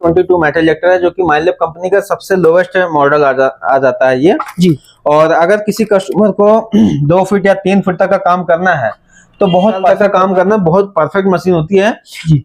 22 metal injector है जो कि माइनलैब कंपनी का सबसे लोवेस्ट मॉडल आ जाता है ये जी। और अगर किसी कस्टमर को 2 फीट या 3 फीट तक का काम करना है तो बहुत का काम करना बहुत परफेक्ट मशीन होती है जी।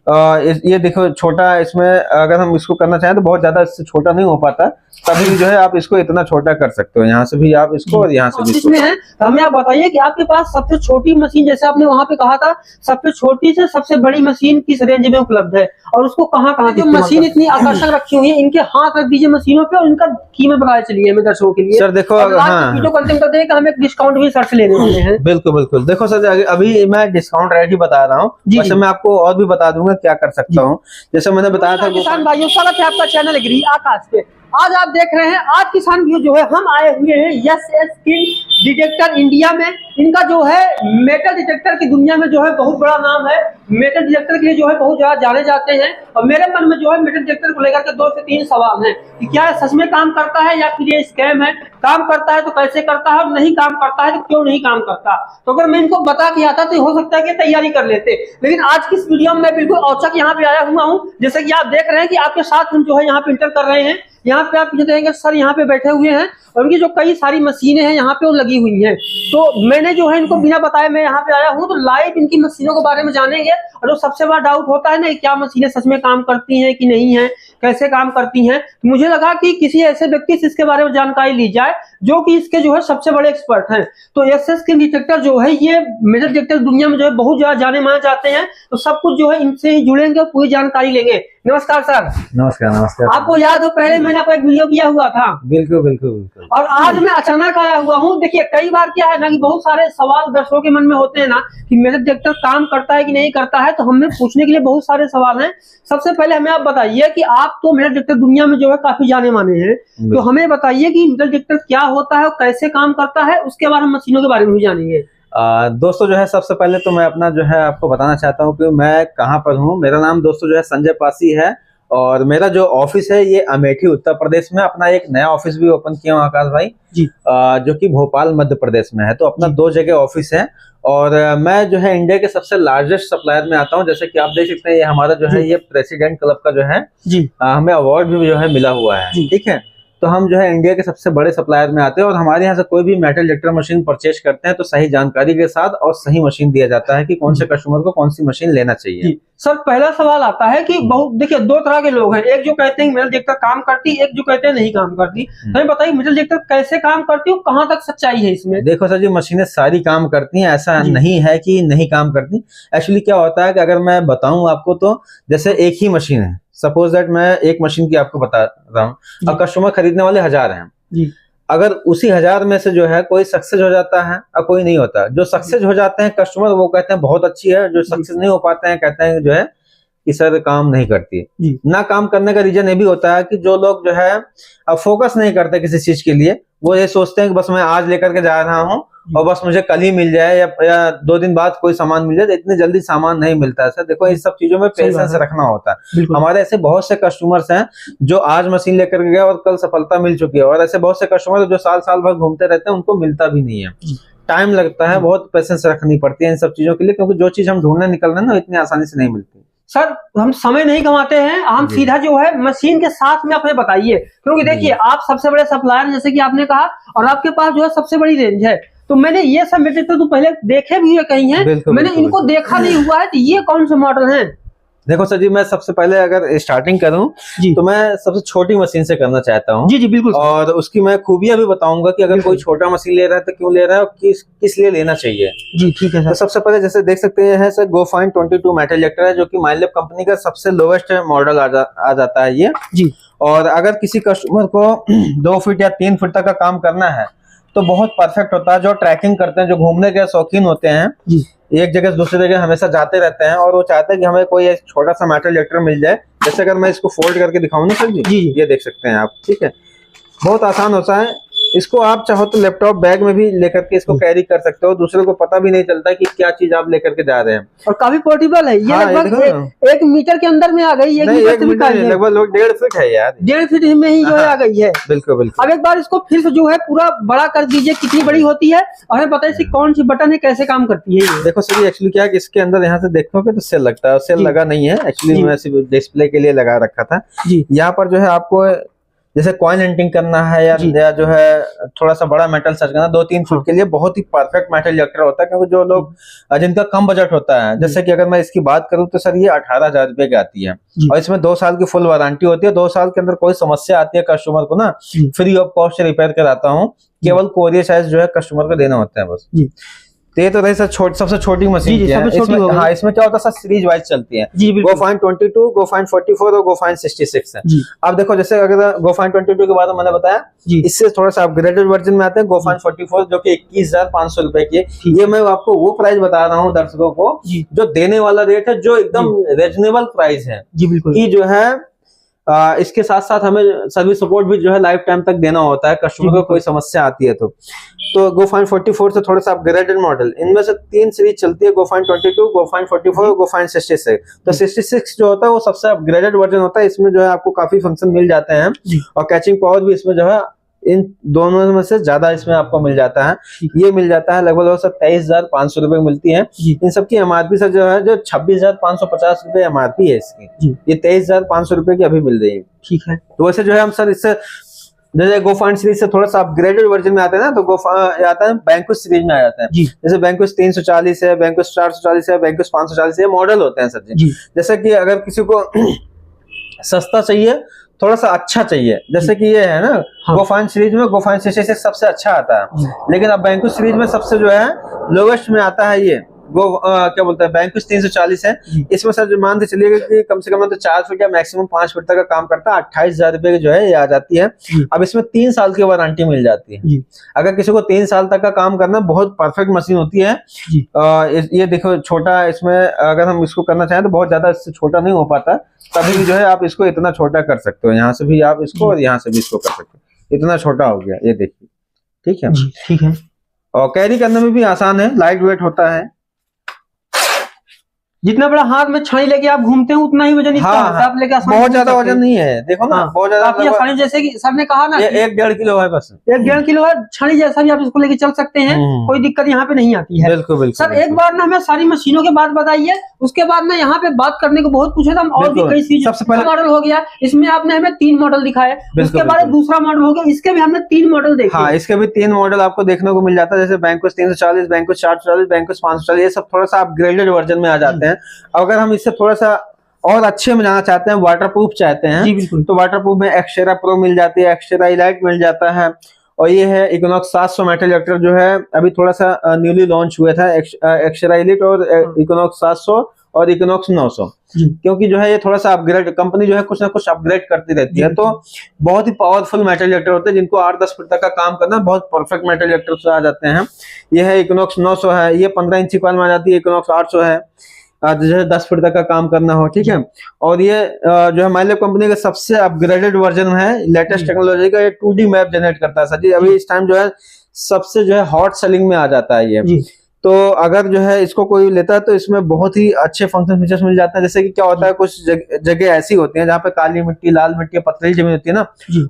ये देखो छोटा, इसमें अगर हम इसको करना चाहें तो बहुत ज्यादा इससे छोटा नहीं हो पाता, तभी जो है आप इसको इतना छोटा कर सकते हो। यहाँ से भी आप इसको और यहाँ से भी इसको। है हमें आप बताइए कि आपके पास सबसे छोटी मशीन, जैसे आपने वहाँ पे कहा था, सबसे छोटी से सबसे बड़ी मशीन किस रेंज में उपलब्ध है और उसको कहाँ जो मशीन इतनी आकर्षक रखी हुई है, इनके हाथ रख दीजिए मशीनों पे और इनका कीमत बताया चलिए हमें दर्शकों के लिए। सर देखो, वीडियो कंटेंट करते हैं हम एक डिस्काउंट भी सर से लेने वाले हैं। बिल्कुल बिल्कुल। देखो सर अभी मैं डिस्काउंट रेट ही बता रहा हूँ, वैसे मैं आपको और भी बता दूंगा क्या कर सकता हूँ। जैसे मैंने बताया था किसान भाइयों, स्वागत है आपका चैनल एग्री आकाश पे। आज आप देख रहे हैं आज किसान भी जो है हम आए हुए हैं एसएस किंग डिटेक्टर इंडिया में। इनका जो है मेटल डिटेक्टर की दुनिया में जो है बहुत बड़ा नाम है। मेटल डिटेक्टर के लिए जो है बहुत ज्यादा जाने जाते हैं और मेरे मन में जो है मेटल डिटेक्टर को लेकर के 2 से 3 सवाल हैं कि क्या सच में काम करता है या फिर ये स्कैम है, काम करता है तो कैसे करता है और नहीं काम करता है तो क्यों नहीं काम करता। तो अगर मैं इनको बता के आता तो हो सकता है कि तैयारी कर लेते, लेकिन आज की इस वीडियो में मैं बिल्कुल औचक यहाँ पे आया हुआ हूँ। जैसे कि आप देख रहे हैं कि आपके साथ हम जो है यहाँ पे इंटर कर रहे हैं। यहाँ पे आप देखेंगे सर यहाँ पे बैठे हुए हैं और उनकी जो कई सारी मशीनें हैं यहाँ पे वो लगी हुई हैं। तो मैंने जो है इनको बिना बताए मैं यहाँ पे आया हूँ, तो लाइव इनकी मशीनों के बारे में जानेंगे। और जो सबसे बड़ा डाउट होता है ना, क्या मशीनें सच में काम करती हैं कि नहीं है, कैसे काम करती हैं, मुझे लगा कि किसी ऐसे व्यक्ति से इसके बारे में जानकारी ली जाए जो कि इसके जो है सबसे बड़े एक्सपर्ट हैं। तो एसएस किंग डिटेक्टर जो है ये मेटल डिटेक्टर दुनिया में जो है बहुत ज्यादा जाने माने जाते हैं। तो सब कुछ जो है इनसे ही जुड़ेंगे और पूरी जानकारी लेंगे। नमस्कार सर। नमस्कार नमस्कार। आपको याद हो पहले मैंने आपको एक वीडियो किया हुआ था? बिल्कुल बिल्कुल बिल्कुल। और आज मैं अचानक आया हुआ हूँ। देखिए कई बार क्या है ना कि बहुत सारे सवाल दर्शकों के मन में होते हैं ना कि मेटल डिटेक्टर काम करता है कि नहीं करता है, तो हमें पूछने के लिए बहुत सारे सवाल हैं। सबसे पहले हमें आप बताइए कि आप तो मेटल डिटेक्टर दुनिया में जो है काफी जाने माने हैं, तो हमें बताइए कि मेटल डिटेक्टर क्या होता है और कैसे काम करता है, उसके बाद हम मशीनों के बारे में भी जानेंगे। दोस्तों जो है सबसे पहले तो मैं अपना जो है आपको बताना चाहता हूँ कि मैं कहाँ पर हूँ। मेरा नाम दोस्तों जो है संजय पासी है और मेरा जो ऑफिस है ये अमेठी उत्तर प्रदेश में। अपना एक नया ऑफिस भी ओपन किया हूँ आकाश भाई जी, जो कि भोपाल मध्य प्रदेश में है। तो अपना 2 जगह ऑफिस है और मैं जो है इंडिया के सबसे लार्जेस्ट सप्लायर में आता हूँ। जैसे कि आप देख सकते हैं ये हमारा जो है ये प्रेसिडेंट क्लब का जो है जी हमें अवार्ड भी जो है मिला हुआ है, ठीक है। तो हम जो है इंडिया के सबसे बड़े सप्लायर में आते हैं और हमारे यहाँ से कोई भी मेटल डिटेक्टर मशीन परचेज करते हैं तो सही जानकारी के साथ और सही मशीन दिया जाता है कि कौन से कस्टमर को कौन सी मशीन लेना चाहिए। सर पहला सवाल आता है कि बहुत देखिए 2 तरह के लोग हैं, एक जो कहते हैं मेटल डिटेक्टर काम करती, एक जो कहते हैं नहीं काम करती। हमें बताइए मेटल डिटेक्टर कैसे काम करती है, कहाँ तक सच्चाई है इसमें? देखो सर जी, मशीनें सारी काम करती हैं, ऐसा नहीं है कि नहीं काम करती। एक्चुअली क्या होता है कि अगर मैं बताऊं आपको तो जैसे एक ही मशीन है, सपोज दैट मैं एक मशीन की आपको बता रहा हूँ, अब कस्टमर खरीदने वाले 1000 हैं जी। अगर उसी 1000 में से जो है कोई सक्सेस हो जाता है और कोई नहीं होता, जो सक्सेस हो जाते हैं कस्टमर वो कहते हैं बहुत अच्छी है, जो सक्सेस नहीं हो पाते हैं कहते हैं जो है कि सर काम नहीं करती जी। ना काम करने का रीजन ये भी होता है कि जो लोग जो है अब फोकस नहीं करते किसी चीज के लिए, वो ये सोचते हैं कि बस मैं आज लेकर के जा रहा हूँ और बस मुझे कल ही मिल जाए या 2 दिन बाद कोई सामान मिल जाए। तो इतनी जल्दी सामान नहीं मिलता है सर। देखो इस सब चीजों में पेशेंस रखना होता है। हमारे ऐसे बहुत से कस्टमर्स हैं जो आज मशीन लेकर गए और कल सफलता मिल चुकी है, और ऐसे बहुत से कस्टमर जो साल भर घूमते रहते हैं उनको मिलता भी नहीं है। टाइम लगता है, बहुत पेशेंस रखनी पड़ती है इन सब चीजों के लिए, क्योंकि जो चीज हम ढूंढने निकल रहे हैं ना इतनी आसानी से नहीं मिलती। सर हम समय नहीं कमाते हैं, हम सीधा जो है मशीन के साथ में अपने बताइए, क्योंकि देखिए आप सबसे बड़े सप्लायर जैसे कि आपने कहा और आपके पास जो है सबसे बड़ी रेंज है। तो मैंने ये सब मेटल तो पहले देखे भी हुए कहीं हैं, मैंने इनको देखा नहीं हुआ है। तो ये कौन से मॉडल हैं? देखो सर जी, मैं सबसे पहले अगर स्टार्टिंग करूं तो मैं सबसे छोटी मशीन से करना चाहता हूं जी बिल्कुल। और उसकी मैं खूबियां भी बताऊंगा कि अगर कोई छोटा मशीन ले रहा है तो क्यों ले रहा है और किस लिए लेना चाहिए जी, ठीक है सर। तो सबसे पहले जैसे देख सकते हैं सर GoFind 22 मेटल इंजेक्टर है जो कि माइनलैब कंपनी का सबसे लोवेस्ट मॉडल आ जाता है ये जी। और अगर किसी कस्टमर को 2 फीट या 3 फीट तक का काम करना है तो बहुत परफेक्ट होता है। जो ट्रैकिंग करते हैं, जो घूमने के शौकीन होते हैं जी, एक जगह से दूसरी जगह हमेशा जाते रहते हैं और वो चाहते हैं कि हमें कोई एक छोटा सा मेटल डिटेक्टर मिल जाए। जैसे अगर मैं इसको फोल्ड करके दिखाऊं ना सर जी, ये देख सकते हैं आप, ठीक है। बहुत आसान होता है इसको आप चाहो तो लैपटॉप बैग में भी लेकर के इसको कैरी कर सकते हो, दूसरे को पता भी नहीं चलता कि क्या चीज आप लेकर के जा रहे हैं। और काफी पोर्टेबल है ये। हाँ, लगभग 1 मीटर के अंदर में आ गई, 1 मीटर से भी कम है, लगभग 1.5 फीट है यार, 1.5 फीट में ही जो है आ गई है। बिल्कुल बिल्कुल। अब एक बार इसको फिर से जो है पूरा बड़ा कर दीजिए, कितनी बड़ी होती है और हमें बताइए इसकी कौन सी बटन है, कैसे काम करती है ये। देखो सर, एक्चुअली क्या है कि इसके अंदर यहाँ से देखोगे तो सेल लगता है, सेल लगा नहीं है एक्चुअली, मैं सिर्फ डिस्प्ले के लिए लगा रखा था। यहाँ पर जो है आपको जैसे कॉइन एंटिंग करना है या जो है थोड़ा सा बड़ा मेटल सर्च करना, 2-3 फुट के लिए बहुत ही परफेक्ट मेटल डिटेक्टर होता है। क्योंकि जो लोग जिनका कम बजट होता है, जैसे कि अगर मैं इसकी बात करूं तो सर ये 18,000 रुपए की आती है और इसमें 2 साल की फुल वारंटी होती है। 2 साल के अंदर कोई समस्या आती है कस्टमर को ना, फ्री ऑफ कॉस्ट रिपेयर कराता हूँ, केवल कोरियर चार्ज जो है कस्टमर को देना होता है बस। तो ये तो रही सर सबसे छोटी मशीन है। हाँ, इसमें क्या होता है सर, सीरीज वाइज चलती है। GoFind 22, GoFind 44 और GoFind 66 है। अब देखो जैसे अगर GoFind 22 के बारे में मैंने बताया, इससे थोड़ा सा अपग्रेडेड वर्जन में आते हैं GoFind 44 जो कि 21,500 रुपए की है। ये मैं आपको वो प्राइस बता रहा हूँ दर्शकों को जो देने वाला रेट है, जो एकदम रीजनेबल प्राइस है कि जो है इसके साथ साथ हमें सर्विस सपोर्ट भी जो है लाइफ टाइम तक देना होता है कस्टमर को, कोई समस्या आती है तो GoFind 44 से थोड़ा सा अपग्रेडेड मॉडल, इनमें से 3 सीरीज चलती है, GoFind 22, GoFind 44 और GoFind 66। तो 66 जो होता है वो सबसे अपग्रेडेड वर्जन होता है। इसमें जो है आपको काफी फंक्शन मिल जाते हैं और कैचिंग पावर भी इसमें जो है इन दोनों में से ज्यादा इसमें आपको मिल जाता है। ये मिल जाता है लगभग 23,500 रुपए मिलती है। इन सबकी एमआरपी सर जो है, जो 26,550 रुपए एमआरपी है इसकी, ये 23,500 रुपए की अभी मिल रही है। ठीक है, तो वैसे जो है हम सर इससे जैसे GoFind सीरीज से थोड़ा सा अपग्रेडेड वर्जन में आते हैं ना, तो GoFind आता है Vanquish सीरीज में आ जाता है। जैसे Vanquish 340 है, Vanquish 440 है, Vanquish 540 है, मॉडल होते हैं सर जी। जैसे कि अगर किसी को सस्ता चाहिए, थोड़ा सा अच्छा चाहिए, जैसे कि ये है ना GoFind सीरीज में GoFind 66 सबसे अच्छा आता है, लेकिन अब Vanquish सीरीज में सबसे जो है लोवेस्ट में आता है ये क्या बोलते हैं Vanquish 340 है। इसमें सर जो मान के चलिएगा कि कम से कम तो 4 फीट या मैक्सिमम 5 फीट तक का काम करता है। 28,000 रुपए की जो है ये आ जाती है। अब इसमें 3 साल की वारंटी मिल जाती है। अगर किसी को 3 साल तक का काम करना, बहुत परफेक्ट मशीन होती है। ये देखो छोटा, इसमें अगर हम इसको करना चाहें तो बहुत ज्यादा इससे छोटा नहीं हो पाता, तभी भी जो है आप इसको इतना छोटा कर सकते हो। यहाँ से भी आप इसको और यहाँ से भी इसको कर सकते हो, इतना छोटा हो गया ये देखिए। ठीक है, ठीक है। और कैरी करने में भी आसान है, लाइट वेट होता है। जितना बड़ा हाथ में छड़ी लेके आप घूमते हैं उतना ही वजन इसका होता है। आप लेके बहुत ज्यादा वजन नहीं है, देखो ना, बहुत ज्यादा आसानी, जैसे कि सर ने कहा ना 1-1.5 किलो है, बस 1-1.5 किलो है। छड़ी जैसा भी आप इसको लेके चल सकते हैं, कोई दिक्कत यहाँ पे नहीं आती है। बिल्कुल बिल्कुल। सर एक बार ना हमें सारी मशीनों के बात बताइए, उसके बाद ना यहाँ पे बात करने को बहुत कुछ है, हम और भी कई चीज। सबसे पहले मॉडल हो गया, इसमें आपने हमें 3 मॉडल दिखाए, उसके बाद दूसरा मॉडल हो गया, इसके भी हमने 3 मॉडल देखे। हाँ, इसके भी 3 मॉडल आपको देखने को मिल जाता है, जैसे Vanquish 340, Vanquish 440, Vanquish 540, ये सब थोड़ा सा अपग्रेडेड वर्जन में आ जाते हैं। अगर हम इससे थोड़ा सा और अच्छे में जाना चाहते हैं, वाटरप्रूफ चाहते हैं, तो वाटरप्रूफ में Xterra Pro मिल जाती है, Xterra Elite मिल जाता है। और ये है Equinox 700 मेटल डिटेक्टर, जो है अभी थोड़ा सा न्यूली लॉन्च हुआ था, Xterra Elite और Equinox 700 और Equinox 900। क्योंकि जो है ये थोड़ा सा अपग्रेड, कंपनी जो है कुछ ना कुछ अपग्रेड करती रहती है, तो बहुत ही पावरफुल मेटल डिटेक्टर होते हैं, जिनको 8-10 फीट तक का काम करना बहुत परफेक्ट मेटल डिटेक्टर आ जाते हैं। ये है Equinox 900 है, ये 15 इंची कॉइल में आ जाती है। Equinox 800 है, जो है 10 फीट तक का काम करना हो, ठीक है। और ये जो है MyLab कंपनी का सबसे अपग्रेडेड वर्जन है, लेटेस्ट टेक्नोलॉजी का। ये 2D मैप जनरेट करता है सर जी। अभी इस टाइम जो है सबसे जो है हॉट सेलिंग में आ जाता है ये। तो अगर जो है इसको कोई लेता है तो इसमें बहुत ही अच्छे फंक्शन फीचर्स मिल जाते हैं। जैसे कि क्या होता है, कुछ जगह ऐसी होती हैं जहाँ पे काली मिट्टी, लाल मिट्टी, पथरीली जमीन होती है ना,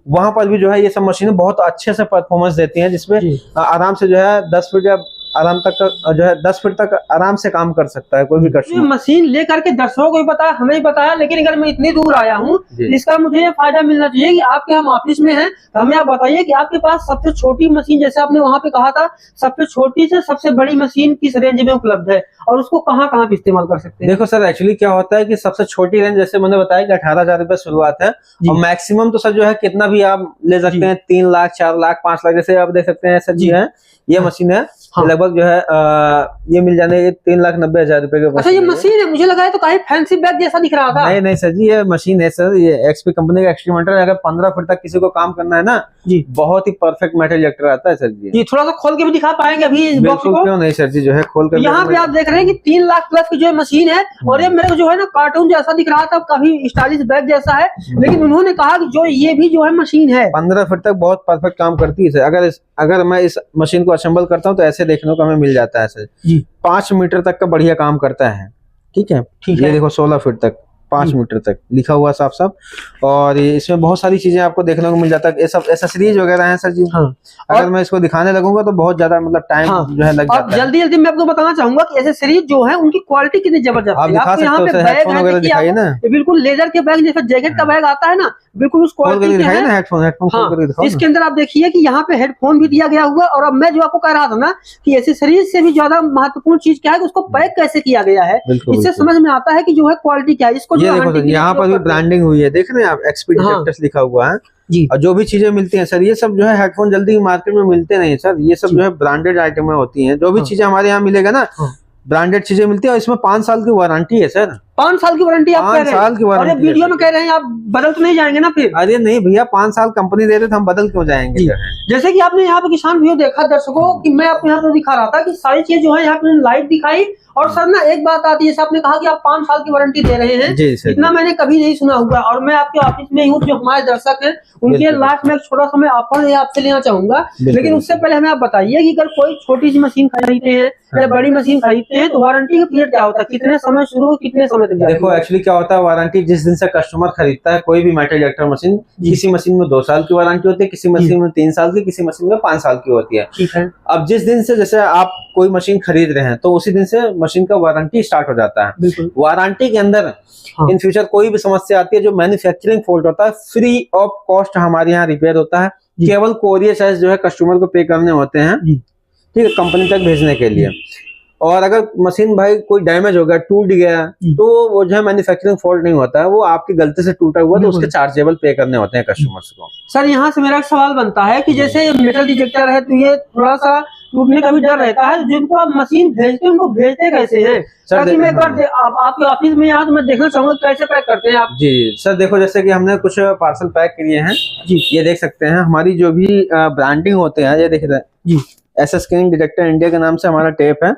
वहां पर भी जो है ये सब मशीनें बहुत अच्छे से परफॉर्मेंस देती हैं, जिसमें आराम से जो है 10 फीट या आराम तक जो है 10 फीट तक आराम से काम कर सकता है कोई भी कस्टमर। मशीन लेकर के दर्शकों को भी बताया, हमें भी बताया, लेकिन अगर मैं इतनी दूर आया हूँ, इसका मुझे ये फायदा मिलना चाहिए कि आपके हम ऑफिस में हैं, तो हमें आप बताइए कि आपके पास सबसे छोटी मशीन, जैसे आपने वहाँ पे कहा था, सबसे छोटी से सबसे बड़ी मशीन किस रेंज में उपलब्ध है और उसको कहाँ कहाँ पे इस्तेमाल कर सकते हैं। देखो सर, एक्चुअली क्या होता है कि सबसे छोटी रेंज, जैसे मैंने बताया कि 18,000 रुपए शुरुआत है, और मैक्सिमम तो सर जो है कितना भी आप ले सकते हैं, 3 लाख, 4 लाख, 5 लाख। जैसे आप देख सकते हैं सर जी है, ये मशीन है लगभग लगभग जो है ये मिल जाने के 3,90,000 रुपए के। अच्छा ये मशीन है, मुझे लगा है तो कहीं फैंसी बैग जैसा दिख रहा था। नहीं सर जी, ये मशीन है सर, ये एक्सपी कंपनी का एक्सट्रीमेंटर। अगर 15 फीट तक किसी को काम करना है ना जी, बहुत ही परफेक्ट मेटल डिटेक्टर आता है सर जी। जी थोड़ा सा खोल के भी दिखा पाएंगे अभी इस बॉक्स को? क्यों नहीं सर जी, जो है खोल कर। यहाँ पे आप देख रहे हैं कि 3 लाख प्लस की जो है मशीन है, और ये मेरे को जो है ना कार्टून जैसा दिख रहा था, काफी स्टाइलिश बैग जैसा है, लेकिन उन्होंने कहा कि जो ये भी जो है मशीन है 15 फीट तक बहुत परफेक्ट काम करती है सर। अगर मैं इस मशीन को असेंबल करता हूँ तो ऐसे देखने को हमें मिल जाता है सर जी। 5 मीटर तक का बढ़िया काम करता है। ठीक है, ये देखो 16 फीट तक 5 मीटर तक लिखा हुआ साफ साफ। और इसमें बहुत सारी चीजें आपको देखने को मिल जाता है, ये सब एसेसरीज वगैरह हैं सर जी। हाँ। अगर मैं इसको दिखाने लगूंगा तो बहुत ज्यादा मतलब टाइम जो है लग जाता है। जल्दी मैं आपको बताना चाहूंगा कि एसेसरीज जो है उनकी क्वालिटी कितनी जबरदस्त है। आप दिखा सकते हो सर, हेडफोन वगैरह दिखाइए ना, बिल्कुल लेदर के बैग जैसे जैकेट का बैग आता है ना, बिल्कुल उस क्वालिटी के है। हेडफोन खोल कर दिखाओ। इसके अंदर आप देखिए कि यहाँ पे हेडफोन भी दिया गया हुआ है। और अब मैं जो आपको कह रहा था ना कि एसेसरीज से भी ज्यादा महत्वपूर्ण चीज क्या है, उसको पैक कैसे किया गया है, इससे समझ में आता है कि जो है क्वालिटी क्या है। इसको यहाँ पर भी ब्रांडिंग हुई है, देख रहे हैं आप, एक्सपी डिटेक्टर्स लिखा हुआ है जी। और जो भी चीजें मिलती हैं सर, ये सब जो है हेडफोन जल्दी मार्केट में मिलते नहीं सर, ये सब जो है ब्रांडेड आइटमें होती हैं। जो भी चीजें हमारे यहाँ मिलेगा ना ब्रांडेड चीजें मिलती है, और इसमें 5 साल की वारंटी है सर। 5 साल की वारंटी आप कह रहे हैं? 5 साल की वारंटी। और वीडियो में कह रहे हैं आप बदल तो नहीं जाएंगे ना फिर? अरे नहीं भैया, 5 साल कंपनी दे रहे थे, हम बदल क्यों जाएंगे। जैसे कि आपने यहाँ पे किसान वीडियो देखा दर्शकों कि मैं आपको यहाँ पे दिखा रहा था कि सारी चीज जो है यहाँ पे लाइव दिखाई। और सर ना एक बात आती है, जैसे आपने कहा कि आप 5 साल की वारंटी दे रहे हैं, इतना मैंने कभी नहीं सुना हुआ। और मैं आपके ऑफिस में ही हूँ, जो हमारे दर्शक हैं उनके लास्ट में एक छोटा सा मैं ऑफर आपसे लेना चाहूंगा। लेकिन उससे पहले हमें आप बताइए कि अगर कोई छोटी सी मशीन खरीदते हैं या बड़ी मशीन खरीदते हैं तो वारंटी का पीरियड क्या होता है, कितने समय शुरू कितने समय तक? देखो एक्चुअली क्या होता है, वारंटी जिस दिन से कस्टमर खरीदता है कोई भी मेटल डिटेक्टर मशीन, किसी मशीन में 2 साल की वारंटी होती है, किसी मशीन में 3 साल की, किसी मशीन में 5 साल की होती है। ठीक है। अब जिस दिन से जैसे आप कोई मशीन खरीद रहे हैं तो उसी दिन से मशीन का वारंटी स्टार्ट हो जाता है। बिल्कुल। वारंटी के अंदर इन फ्यूचर कोई भी समस्या आती है, जो मैन्युफैक्चरिंग फॉल्ट होता है, फ्री ऑफ कॉस्ट हमारे यहाँ रिपेयर होता है। केवल कोरियर चार्ज जो है कस्टमर को पे करने होते हैं, ठीक है, कंपनी तक भेजने के लिए। और अगर मशीन भाई कोई डैमेज हो गया, टूट गया, तो वो जो है मैन्युफैक्चरिंग फॉल्ट नहीं होता है, वो आपकी गलती से टूटा हुआ तो उसके चार्जेबल पे करने होते हैं कस्टमर्स को। सर यहाँ से मेरा एक सवाल बनता है कि जैसे मेटल डिटेक्टर है तो ये थोड़ा सा टूटने का भी डर रहता है, जिनको आप मशीन भेजते हैं उनको भेजते कैसे हैं? ताकि मैं एक बार आपके ऑफिस में यहाँ तो मैं देखना चाहूंगा कैसे पैक करते हैं आप। जी सर, देखो जैसे कि हमने कुछ पार्सल पैक किए हैं जी, ये देख सकते हैं। हमारी जो भी ब्रांडिंग होते हैं, ये देख रहे हैं जी, एसएस किंग डिटेक्टर इंडिया के नाम से हमारा टेप है।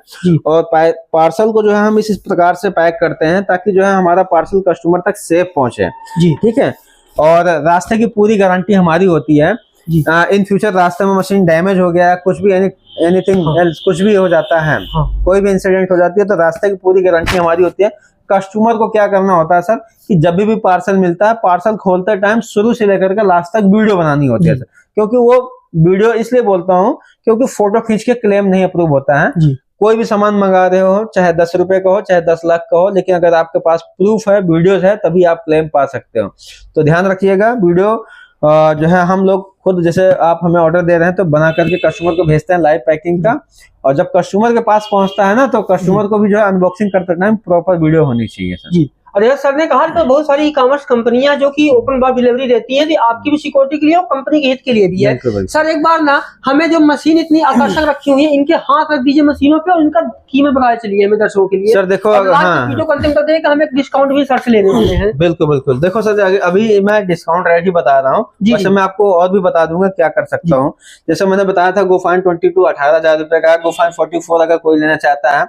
और पार्सल को जो है हम इस प्रकार से पैक करते हैं ताकि जो है हमारा पार्सल कस्टमर तक सेफ पहुंचे जी, ठीक है। और रास्ते की पूरी गारंटी हमारी होती है। इन फ्यूचर रास्ते में मशीन डैमेज हो गया, कुछ भी एनीथिंग एल्स कुछ भी हो जाता है, कोई भी इंसिडेंट हो जाती है, तो रास्ते की पूरी गारंटी हमारी होती है। कस्टमर को क्या करना होता है सर कि जब भी पार्सल मिलता है, पार्सल खोलते टाइम शुरू से लेकर के लास्ट तक वीडियो बनानी होती है सर। क्योंकि वो वीडियो इसलिए बोलता हूँ क्योंकि फोटो खींच के क्लेम नहीं अप्रूव होता है। कोई भी सामान मंगा रहे हो, चाहे 10 रुपए का हो, चाहे 10 लाख का हो, लेकिन अगर आपके पास प्रूफ है, वीडियोस है, तभी आप क्लेम पा सकते हो। तो ध्यान रखिएगा, वीडियो जो है हम लोग खुद, जैसे आप हमें ऑर्डर दे रहे हैं तो बना करके कस्टमर को भेजते हैं लाइव पैकिंग का। और जब कस्टमर के पास पहुंचता है ना, तो कस्टमर को भी जो है अनबॉक्सिंग करते टाइम प्रॉपर वीडियो होनी चाहिए सर जी। और यह सर ने कहा तो बहुत सारी ई कॉमर्स कंपनियां जो कि ओपन बॉक्स डिलीवरी देती हैं, आपकी भी सिक्योरिटी के लिए और कंपनी के हित के लिए भी है। सर एक बार ना हमें जो मशीन इतनी आकर्षक रखी हुई है, इनके हाथ रख दीजिए मशीनों पे और इनका कीमत बताया चलिए हमें दर्शकों के लिए। सर देखो, वीडियो कंटेंट करते हैं कि हमें डिस्काउंट भी सर से लेने वाले हैं। बिल्कुल बिल्कुल। देखो सर, अभी मैं डिस्काउंट रेट ही बता रहा हूँ, वैसे मैं आपको और भी बता दूंगा क्या कर सकता हूँ। जैसे मैंने बताया था गोफाइन 22 18,000 रुपए का, गोफाइन 44 अगर कोई लेना चाहता है,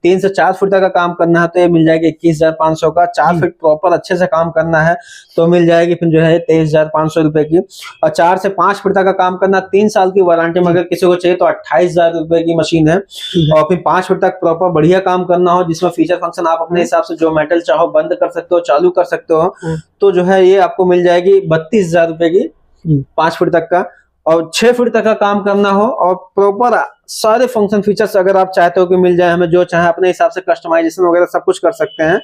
3 से 4 फीट तक का काम करना है तो ये मिल जाएगा 21,500 का। 4 फीट प्रॉपर अच्छे से काम करना है तो मिल जाएगी फिर जो है 23,500 रुपए की। और 4 से 5 फीट तक का काम करना, 3 साल की वारंटी में अगर किसी को चाहिए तो 28,000 रुपए की मशीन है। और फिर 5 फीट तक प्रॉपर बढ़िया काम करना हो, जिसमें फीचर फंक्शन आप अपने हिसाब से जो मेटल चाहो बंद कर सकते हो, चालू कर सकते हो, तो जो है ये आपको मिल जाएगी 32,000 रुपए की 5 फीट तक का। और 6 फीट तक का काम करना हो और प्रॉपर सारे फंक्शन फीचर्स अगर आप चाहते हो कि मिल जाए, हमें जो चाहे अपने हिसाब से कस्टमाइजेशन वगैरह सब कुछ कर सकते हैं,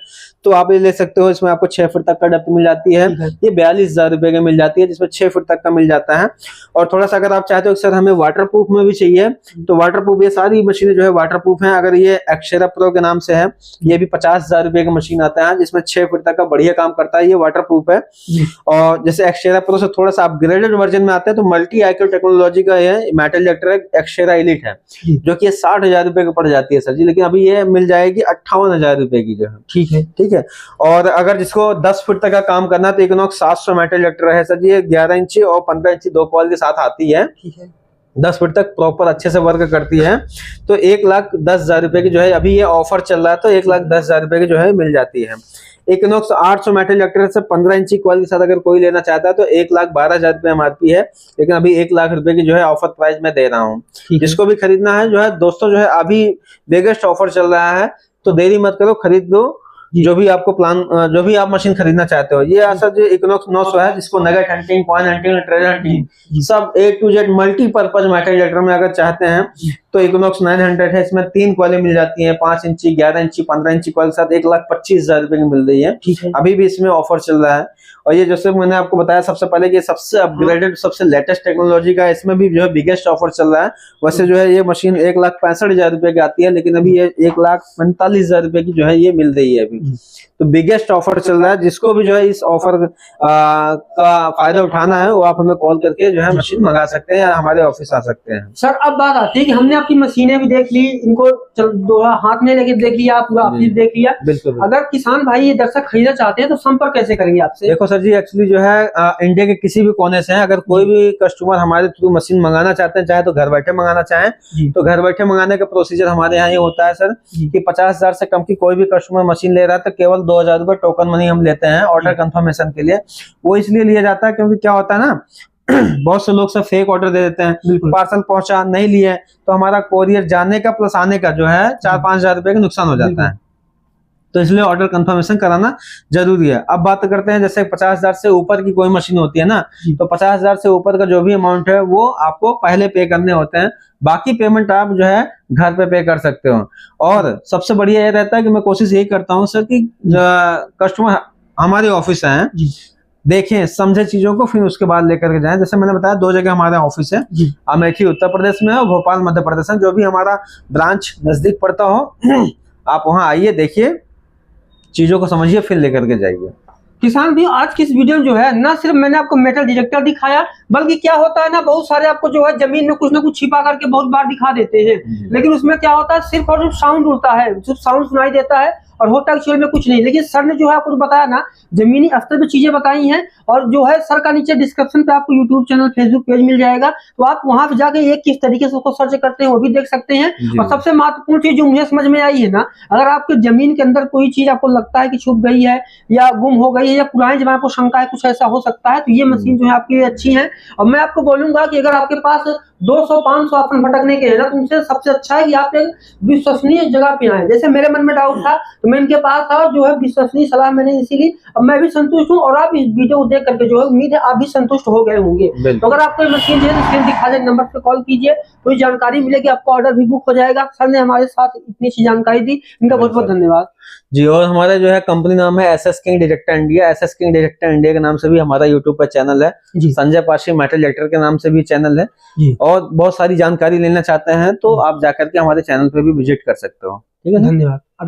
तो आप ये ले सकते हो। इसमें आपको 6 फीट तक का डेप्थ मिल जाती है, ये 42,000 रुपए की मिल जाती है, जिसमें 6 फीट तक का मिल जाता है। और थोड़ा सा अगर आप चाहते हो कि सर हमें वाटरप्रूफ में भी चाहिए, तो वाटरप्रूफ, ये सारी मशीनें जो है वाटरप्रूफ हैं। अगर ये एक्सेरा प्रो के नाम से है, ये भी 50,000 रुपए की मशीन आता है, जिसमें 6 फीट तक का बढ़िया काम करता है, ये वाटरप्रूफ है। और जैसे एक्सेरा प्रो से थोड़ा सा अपग्रेडेड वर्जन में आता है, तो मल्टी आईक्यू टेक्नोलॉजी का ये मेटल डिटेक्टर एक्सेरा एलिट है। है, जो कि 60,000 रुपए की पड़ जाती है सर जी, लेकिन अभी ये मिल जाएगी 58,000 रुपए की जो है। ठीक है। ठीक है। और अगर जिसको 10 फीट तक का काम करना है तो इक्विनॉक्स 700 मेटल डिटेक्टर है सर जी, ये 11 इंची और 15 इंची 2 कॉइल के साथ आती है। ठीक है। 10 फीट तक प्रॉपर अच्छे से वर्क करती है। तो 1,10,000 रुपए की जो है, अभी ये ऑफर चल रहा है तो 1,10,000 रुपए की जो है मिल जाती है। इक्विनॉक्स 800 मेटल डिटेक्टर से 15 इंची कॉइल के साथ अगर कोई लेना चाहता है तो 1,12,000 रुपए MRP है, लेकिन अभी 1,00,000 रुपए की जो है ऑफर प्राइस में दे रहा हूँ। जिसको भी खरीदना है जो है दोस्तों, जो है अभी बिगेस्ट ऑफर चल रहा है, तो देरी मत करो, खरीद लो जो भी आपको प्लान, जो भी आप मशीन खरीदना चाहते हो। ये सर जो इक्विनॉक्स 900 है, जिसको nugget hunting, coin hunting, treasure hunting सब A to Z multipurpose metal detector में अगर चाहते हैं तो इक्विनॉक्स 900 है। इसमें 3 कॉइलें मिल जाती हैं, 5 इंची, 11 इंची, 15 इंची कॉइल के साथ 1,25,000 रुपए की मिल रही है। ठीक है। अभी भी इसमें ऑफर चल रहा है। और ये जैसे मैंने आपको बताया सबसे पहले कि सबसे अपग्रेडेड, सबसे लेटेस्ट टेक्नोलॉजी का, इसमें भी जो है बिगेस्ट ऑफर चल रहा है। वैसे जो है ये मशीन 1,65,000 रुपए की आती है, लेकिन अभी ये 1,45,000 रुपए की जो है ये मिल रही है अभी। तो बिगेस्ट ऑफर चल रहा है। जिसको भी जो है इस ऑफर का फायदा उठाना है वो आप हमें कॉल करके जो है मशीन मंगा सकते हैं या हमारे ऑफिस आ सकते हैं। सर अब बात आती है कि हमने आपकी मशीनें भी देख ली, इनको हाथ में लेके देख लिया, पूरा ऑफिस देख लिया। बिल्कुल। अगर किसान भाई ये दर्शक खरीदना चाहते हैं तो संपर्क कैसे करेंगे आपसे? देखो सर जी, एक्चुअली जो है इंडिया के किसी भी कोने से है, अगर कोई भी कस्टमर हमारे थ्रू मशीन मंगाना चाहते हैं, चाहे तो घर बैठे मंगाना चाहें तो घर बैठे मंगाने का प्रोसीजर हमारे यहाँ ये होता है सर कि 50,000 से कम की कोई भी कस्टमर मशीन ले रहा है तो केवल 2,000 रुपए टोकन मनी हम लेते हैं ऑर्डर कंफर्मेशन के लिए। वो इसलिए लिया जाता है क्योंकि क्या होता है ना, बहुत से लोग सब फेक ऑर्डर दे देते हैं, पार्सल पहुंचा नहीं लिए तो हमारा कोरियर जाने का प्लस आने का जो है 4-5 हजार रुपए का नुकसान हो जाता है। तो इसलिए ऑर्डर कंफर्मेशन कराना जरूरी है। अब बात करते हैं जैसे 50,000 से ऊपर की कोई मशीन होती है ना, तो 50,000 से ऊपर का जो भी अमाउंट है वो आपको पहले पे करने होते हैं, बाकी पेमेंट आप जो है घर पे कर सकते हो। और सबसे बढ़िया ये रहता है कि मैं कोशिश यही करता हूँ सर कि कस्टमर हमारे ऑफिस आए, देखें समझे चीजों को, फिर उसके बाद लेकर के जाएं। जैसे मैंने बताया 2 जगह हमारा ऑफिस है, अमेठी उत्तर प्रदेश में और भोपाल मध्य प्रदेश में। जो भी हमारा ब्रांच नजदीक पड़ता हो आप वहां आइए, देखिए चीजों को समझिए, फिर लेकर के जाइए। किसान भी आज की इस वीडियो में जो है ना सिर्फ मैंने आपको मेटल डिटेक्टर दिखाया, बल्कि क्या होता है ना, बहुत सारे आपको जो है जमीन में कुछ ना कुछ छिपा करके बहुत बार दिखा देते हैं, लेकिन उसमें क्या होता है सिर्फ और सिर्फ साउंड उड़ता है, सिर्फ साउंड सुनाई देता है और होता एक्चुअल में कुछ नहीं। लेकिन सर ने जो है आपको बताया ना, जमीनी स्तर पे चीजें बताई हैं, और जो है सर का नीचे डिस्क्रिप्शन पे आपको यूट्यूब चैनल, फेसबुक पेज मिल जाएगा, तो आप वहां पे जाके ये किस तरीके से उसको सर्च करते हैं वो भी देख सकते हैं। और सबसे महत्वपूर्ण चीज जो मुझे समझ में आई है ना, अगर आपके जमीन के अंदर कोई चीज आपको लगता है कि छुप गई है या गुम हो गई है या पुराने जमाने को शंका है कुछ ऐसा हो सकता है, तो ये मशीन जो है आपके लिए अच्छी है। और मैं आपको बोलूंगा कि अगर आपके पास 200-500 ऑप्शन भटकने के हैं ना, तो उनसे सबसे अच्छा है कि आप एक विश्वसनीय जगह पे आए। जैसे मेरे मन में डाउट था तो मैं इनके पास था, जो है विश्वसनीय सलाह मैंने इसी ली, अब मैं भी संतुष्ट हूँ और आप इस वीडियो को देख करके जो है उम्मीद है आप भी संतुष्ट हो गए होंगे। तो अगर आपको मशीन चाहिए तो स्क्रीन दिखा दे नंबर पे कॉल कीजिए, कोई जानकारी मिलेगी, आपका ऑर्डर भी बुक हो जाएगा। सर ने हमारे साथ इतनी सी जानकारी दी, इनका बहुत बहुत धन्यवाद जी। और हमारा जो है कंपनी नाम है SS king detector India. SS king detector India के नाम से भी हमारा यूट्यूब पर चैनल है, संजय पाशी मेटल डिटेक्टर के नाम से भी चैनल है। और बहुत सारी जानकारी लेना चाहते हैं तो आप जाकर के हमारे चैनल पे भी विजिट कर सकते हो। ठीक है, धन्यवाद।